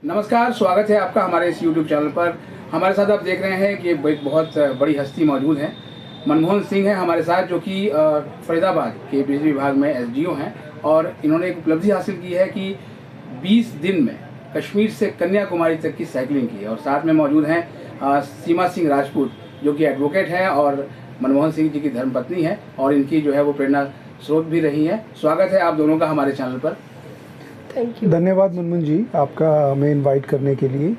नमस्कार, स्वागत है आपका हमारे इस यूट्यूब चैनल पर। हमारे साथ आप देख रहे हैं कि एक बहुत बड़ी हस्ती मौजूद है। मनमोहन सिंह हैं हमारे साथ, जो कि फरीदाबाद के बिजली विभाग में एसडीओ हैं और इन्होंने एक उपलब्धि हासिल की है कि 20 दिन में कश्मीर से कन्याकुमारी तक की साइकिलिंग की है। और साथ में मौजूद हैं सीमा सिंह राजपूत, जो कि एडवोकेट हैं और मनमोहन सिंह जी की धर्मपत्नी है और इनकी जो है वो प्रेरणा स्रोत भी रही है। स्वागत है आप दोनों का हमारे चैनल पर। Thank you. धन्यवाद मुनमुन जी, आपका हमें इनवाइट करने के लिए।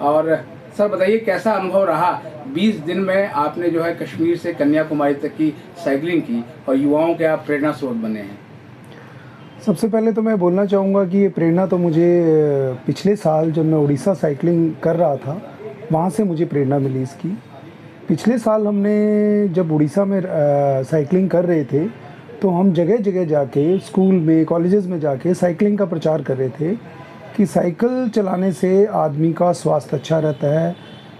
और सर बताइए, कैसा अनुभव रहा 20 दिन में आपने जो है कश्मीर से कन्याकुमारी तक की साइकिलिंग की और युवाओं के आप प्रेरणा स्रोत बने हैं। सबसे पहले तो मैं बोलना चाहूँगा कि ये प्रेरणा तो मुझे पिछले साल जब मैं उड़ीसा साइकिलिंग कर रहा था, वहाँ से मुझे प्रेरणा मिली इसकी। पिछले साल हमने जब उड़ीसा में साइकिलिंग कर रहे थे तो हम जगह जगह जाके स्कूल में, कॉलेजेस में जाके साइकिलिंग का प्रचार कर रहे थे कि साइकिल चलाने से आदमी का स्वास्थ्य अच्छा रहता है।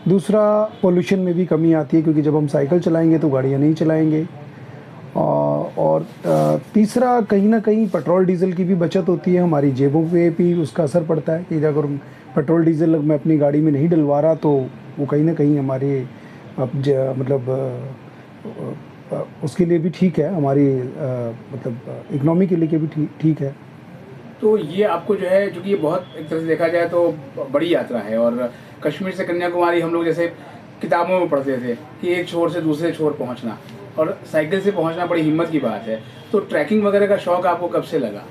दूसरा, पोल्यूशन में भी कमी आती है, क्योंकि जब हम साइकिल चलाएंगे तो गाड़ियाँ नहीं चलाएंगे। और तीसरा, कहीं ना कहीं पेट्रोल डीजल की भी बचत होती है, हमारी जेबों पे भी उसका असर पड़ता है कि अगर पेट्रोल डीजल मैं अपनी गाड़ी में नहीं डलवा रहा तो वो कहीं ना कहीं हमारे उसके लिए भी ठीक है, हमारी इकोनॉमी के लिए भी ठीक है। तो ये आपको जो है, चूँकि ये बहुत एक तरह से देखा जाए तो बड़ी यात्रा है और कश्मीर से कन्याकुमारी हम लोग जैसे किताबों में पढ़ते थे कि एक छोर से दूसरे छोर पहुंचना, और साइकिल से पहुंचना बड़ी हिम्मत की बात है। तो ट्रैकिंग वगैरह का शौक़ आपको कब से लगा?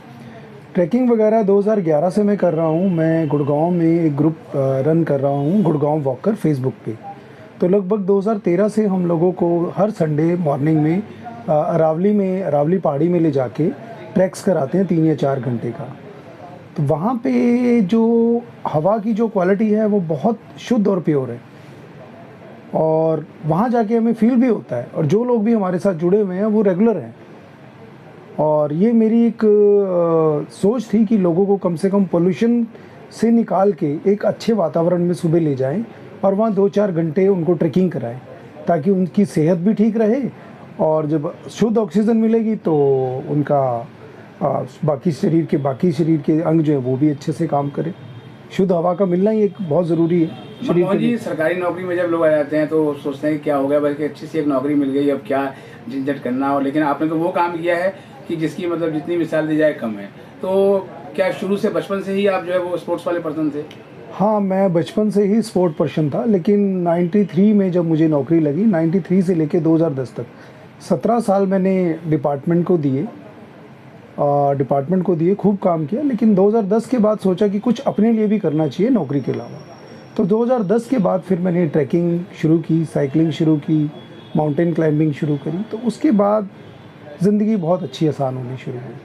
ट्रैकिंग वगैरह 2011 से मैं कर रहा हूँ। मैं गुड़गांव में एक ग्रुप रन कर रहा हूँ, गुड़गांव वॉकर, फेसबुक पे। तो लगभग 2013 से हम लोगों को हर संडे मॉर्निंग में अरावली पहाड़ी में ले जाके ट्रैक्स कराते हैं 3 या 4 घंटे का। तो वहाँ पे जो हवा की जो क्वालिटी है वो बहुत शुद्ध और प्योर है, और वहाँ जाके हमें फील भी होता है। और जो लोग भी हमारे साथ जुड़े हुए हैं वो रेगुलर हैं। और ये मेरी एक सोच थी कि लोगों को कम से कम पोल्यूशन से निकाल के एक अच्छे वातावरण में सुबह ले जाएं और वहाँ 2-4 घंटे उनको ट्रैकिंग कराएं, ताकि उनकी सेहत भी ठीक रहे, और जब शुद्ध ऑक्सीजन मिलेगी तो उनका बाकी शरीर के अंग जो है वो भी अच्छे से काम करें। शुद्ध हवा का मिलना ही एक बहुत ज़रूरी है शरीर के लिए। सरकारी नौकरी में जब लोग आ जाते हैं तो सोचते हैं कि क्या हो गया, बल्कि अच्छी सी एक नौकरी मिल गई, अब क्या झंझट करना हो। लेकिन आपने तो वो काम किया है कि जिसकी जितनी मिसाल दी जाए कम है। तो क्या शुरू से, बचपन से ही आप जो है वो स्पोर्ट्स वाले पर्सन थे? हाँ, मैं बचपन से ही स्पोर्ट पर्सन था, लेकिन 93 में जब मुझे नौकरी लगी, 93 से लेके 2010 तक 17 साल मैंने डिपार्टमेंट को दिए, खूब काम किया। लेकिन 2010 के बाद सोचा कि कुछ अपने लिए भी करना चाहिए नौकरी के अलावा। तो 2010 के बाद फिर मैंने ट्रैकिंग शुरू की, साइकिलिंग शुरू की, माउंटेन क्लाइंबिंग शुरू करी। तो उसके बाद ज़िंदगी बहुत अच्छी आसान होनी शुरू हुई,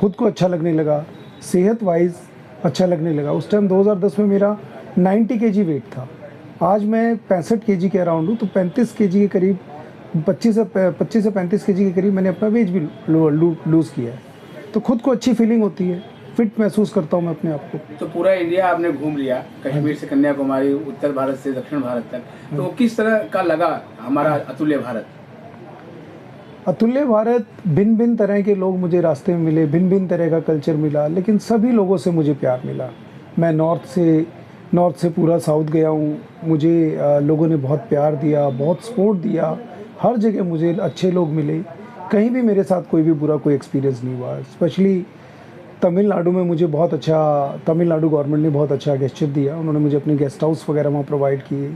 खुद को अच्छा लगने लगा, सेहत वाइज अच्छा लगने लगा। उस टाइम 2010 में मेरा 90 kg वेट था, आज मैं 65 kg के अराउंड हूँ। तो 35 kg के करीब, 25 से 35 kg के करीब मैंने अपना वेट भी लूज़ किया है। तो खुद को अच्छी फीलिंग होती है, फिट महसूस करता हूँ मैं अपने आप को। तो पूरा इंडिया आपने घूम लिया, कश्मीर से कन्याकुमारी, उत्तर भारत से दक्षिण भारत तक। तो किस तरह का लगा हमारा अतुल्य भारत? अतुल्य भारत, भिन्न भिन्न तरह के लोग मुझे रास्ते में मिले, भिन्न भिन्न तरह का कल्चर मिला, लेकिन सभी लोगों से मुझे प्यार मिला। मैं नॉर्थ से पूरा साउथ गया हूँ, मुझे लोगों ने बहुत प्यार दिया, बहुत सपोर्ट दिया। हर जगह मुझे अच्छे लोग मिले, कहीं भी मेरे साथ कोई भी बुरा कोई एक्सपीरियंस नहीं हुआ। स्पेशली तमिलनाडु में मुझे तमिलनाडु गवर्नमेंट ने बहुत अच्छा गेस्चर दिया। उन्होंने मुझे अपने गेस्ट हाउस वगैरह वहाँ प्रोवाइड किए।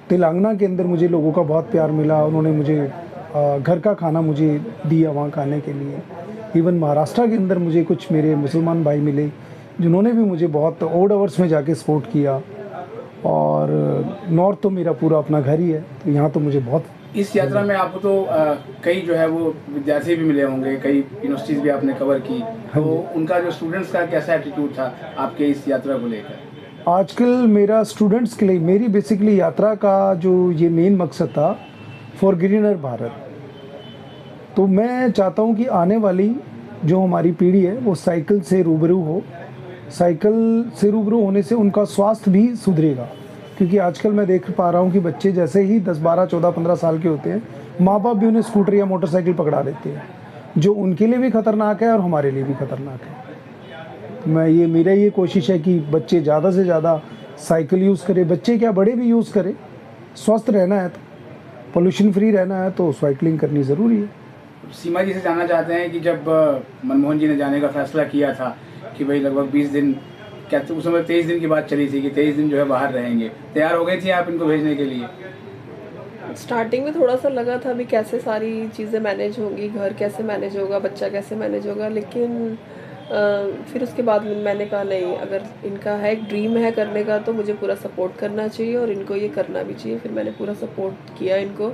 तेलंगाना के अंदर मुझे लोगों का बहुत प्यार मिला, उन्होंने मुझे घर का खाना मुझे दिया वहाँ खाने के लिए। इवन महाराष्ट्र के अंदर मुझे कुछ मेरे मुसलमान भाई मिले, जिन्होंने भी मुझे बहुत ओड आवर्स में जाके सपोर्ट किया। और नॉर्थ तो मेरा पूरा अपना घर ही है, तो यहाँ तो मुझे बहुत। इस यात्रा में आपको तो कई जो है वो विद्यार्थी भी मिले होंगे, कई यूनिवर्सिटीज़ भी आपने कवर की। तो उनका जो स्टूडेंट्स का कैसा एटीट्यूड था आपके इस यात्रा को लेकर? आजकल मेरा स्टूडेंट्स के लिए, मेरी बेसिकली यात्रा का जो ये मेन मकसद था, फॉर ग्रीनर भारत। तो मैं चाहता हूँ कि आने वाली जो हमारी पीढ़ी है वो साइकिल से रूबरू हो। साइकिल से रूबरू होने से उनका स्वास्थ्य भी सुधरेगा, क्योंकि आजकल मैं देख पा रहा हूँ कि बच्चे जैसे ही 10, 12, 14, 15 साल के होते हैं, माँ बाप भी उन्हें स्कूटर या मोटरसाइकिल पकड़ा देते हैं, जो उनके लिए भी खतरनाक है और हमारे लिए भी खतरनाक है। मेरा ये कोशिश है कि बच्चे ज़्यादा से ज़्यादा साइकिल यूज़ करें, बच्चे क्या बड़े भी यूज़ करें। स्वस्थ रहना है तो, पोल्यूशन फ्री रहना है तो साइकिलिंग करनी ज़रूरी है। सीमा जी से जानना चाहते हैं कि जब मनमोहन जी ने जाने का फैसला किया था कि भाई लगभग 20 दिन, क्या उस समय 23 दिन की बात चली थी कि 23 दिन जो है बाहर रहेंगे, तैयार हो गई थी आप इनको भेजने के लिए? स्टार्टिंग में थोड़ा सा लगा था भी कैसे सारी चीज़ें मैनेज होंगी, घर कैसे मैनेज होगा, बच्चा कैसे मैनेज होगा, लेकिन फिर उसके बाद मैंने कहा नहीं, अगर इनका है एक ड्रीम है करने का तो मुझे पूरा सपोर्ट करना चाहिए और इनको ये करना भी चाहिए। फिर मैंने पूरा सपोर्ट किया इनको,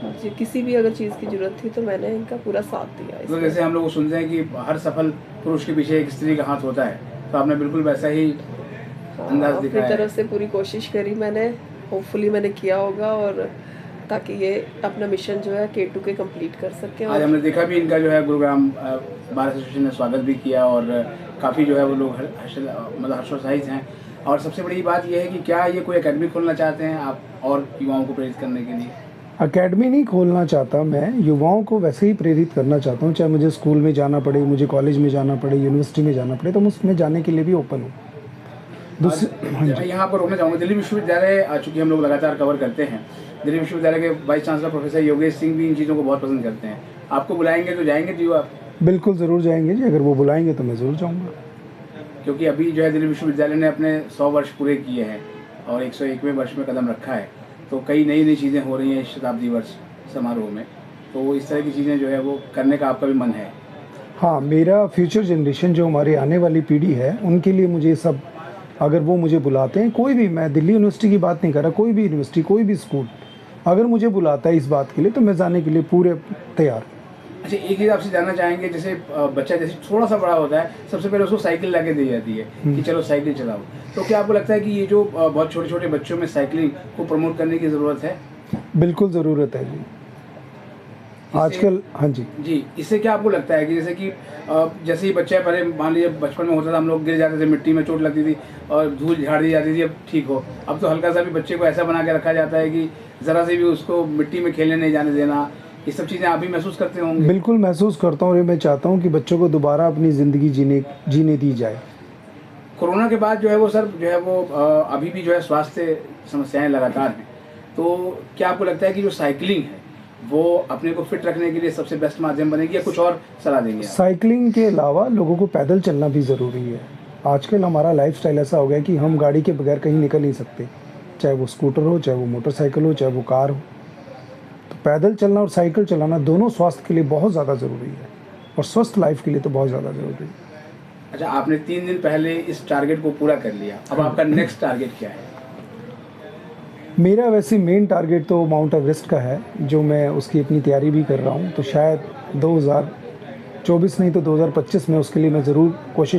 मुझे किसी भी अगर चीज़ की ज़रूरत थी तो मैंने इनका पूरा साथ दिया। तो जैसे हम लोग सुनते हैं कि हर सफल पुरुष के पीछे एक स्त्री का हाथ होता है, तो आपने बिल्कुल वैसा ही अंदाज अपनी दिखाया है। तरफ से पूरी कोशिश करी मैंने, होपफुली मैंने किया होगा, और ताकि ये अपना मिशन जो है K2 के कंप्लीट कर सकें। आज हमने देखा भी इनका जो है गुरुग्राम बार एसोसिएशन ने स्वागत भी किया और काफ़ी जो है वो लोग मतलब हर्षोत्साहित हैं। और सबसे बड़ी बात यह है कि क्या ये कोई एकेडमी खोलना चाहते हैं आप और युवाओं को प्रेरित करने के लिए? एकेडमी नहीं खोलना चाहता मैं, युवाओं को वैसे ही प्रेरित करना चाहता हूँ। चाहे मुझे स्कूल में जाना पड़े, मुझे कॉलेज में जाना पड़े, यूनिवर्सिटी में जाना पड़े, तो मैं उसमें जाने के लिए भी ओपन हूँ। मैं यहाँ पर रोकना चाहूँगा, दिल्ली विश्वविद्यालय चूँकि हम लोग लगातार कवर करते हैं, दिल्ली विश्वविद्यालय के vice chancellor professor Yogesh Singh भी इन चीज़ों को बहुत पसंद करते हैं। आपको बुलाएंगे तो जाएंगे जी आप? बिल्कुल ज़रूर जाएंगे जी, अगर वो बुलाएंगे तो मैं ज़रूर जाऊँगा। क्योंकि अभी जो है दिल्ली विश्वविद्यालय ने अपने 100 वर्ष पूरे किए हैं और 101वें वर्ष में कदम रखा है, तो कई नई नई चीज़ें हो रही हैं इस शताब्दी वर्ष समारोह में, तो इस तरह की चीज़ें जो है वो करने का आपका भी मन है? हाँ, मेरा फ्यूचर जनरेशन जो हमारी आने वाली पीढ़ी है उनके लिए मुझे सब, अगर वो मुझे बुलाते हैं, कोई भी, मैं दिल्ली यूनिवर्सिटी की बात नहीं कर रहा, कोई भी यूनिवर्सिटी, कोई भी स्कूल अगर मुझे बुलाता है इस बात के लिए तो मैं जाने के लिए पूरे तैयार। अच्छा, एक चीज़ आपसे जानना चाहेंगे, जैसे बच्चा जैसे थोड़ा सा बड़ा होता है, सबसे पहले उसको साइकिल ला के दी जाती है कि चलो साइकिल चलाओ, तो क्या आपको लगता है कि ये जो बहुत छोटे छोटे बच्चों में साइकिलिंग को प्रमोट करने की ज़रूरत है? बिल्कुल ज़रूरत है जी आजकल। हाँ जी जी, इससे क्या आपको लगता है कि जैसे कि जैसे ही बच्चा पहले मान लीजिए बचपन में होता था, हम लोग गिर जाते थे, मिट्टी में चोट लगती थी और धूल झाड़ दी जाती थी, अब ठीक हो, अब तो हल्का सा भी बच्चे को ऐसा बना के रखा जाता है कि ज़रा से भी उसको मिट्टी में खेलने नहीं जाने देना। ये सब चीज़ें आप भी महसूस करते होंगे? बिल्कुल महसूस करता हूँ और मैं चाहता हूँ कि बच्चों को दोबारा अपनी ज़िंदगी जीने दी जाए। कोरोना के बाद जो है वो सर जो है वो अभी भी जो है स्वास्थ्य समस्याएं लगातार हैं, तो क्या आपको लगता है कि जो साइकिलिंग है वो अपने को फिट रखने के लिए सबसे बेस्ट माध्यम बनेगी, या कुछ और सलाह देंगे आप? साइकिलिंग के अलावा लोगों को पैदल चलना भी ज़रूरी है। आजकल हमारा लाइफस्टाइल ऐसा हो गया कि हम गाड़ी के बगैर कहीं निकल नहीं सकते, चाहे वो स्कूटर हो, चाहे वो मोटरसाइकिल हो, चाहे वो कार हो। तो पैदल चलना और साइकिल चलाना दोनों स्वास्थ्य के लिए बहुत ज़्यादा ज़रूरी है और स्वस्थ लाइफ के लिए तो बहुत ज़्यादा ज़रूरी है। अच्छा, आपने 3 दिन पहले इस टारगेट को पूरा कर लिया, अब आपका नेक्स्ट टारगेट क्या है? मेरा वैसे मेन टारगेट तो माउंट एवरेस्ट का है, जो मैं उसकी अपनी तैयारी भी कर रहा हूँ। तो शायद 2024 नहीं तो 2025 में उसके लिए मैं ज़रूर कोशिश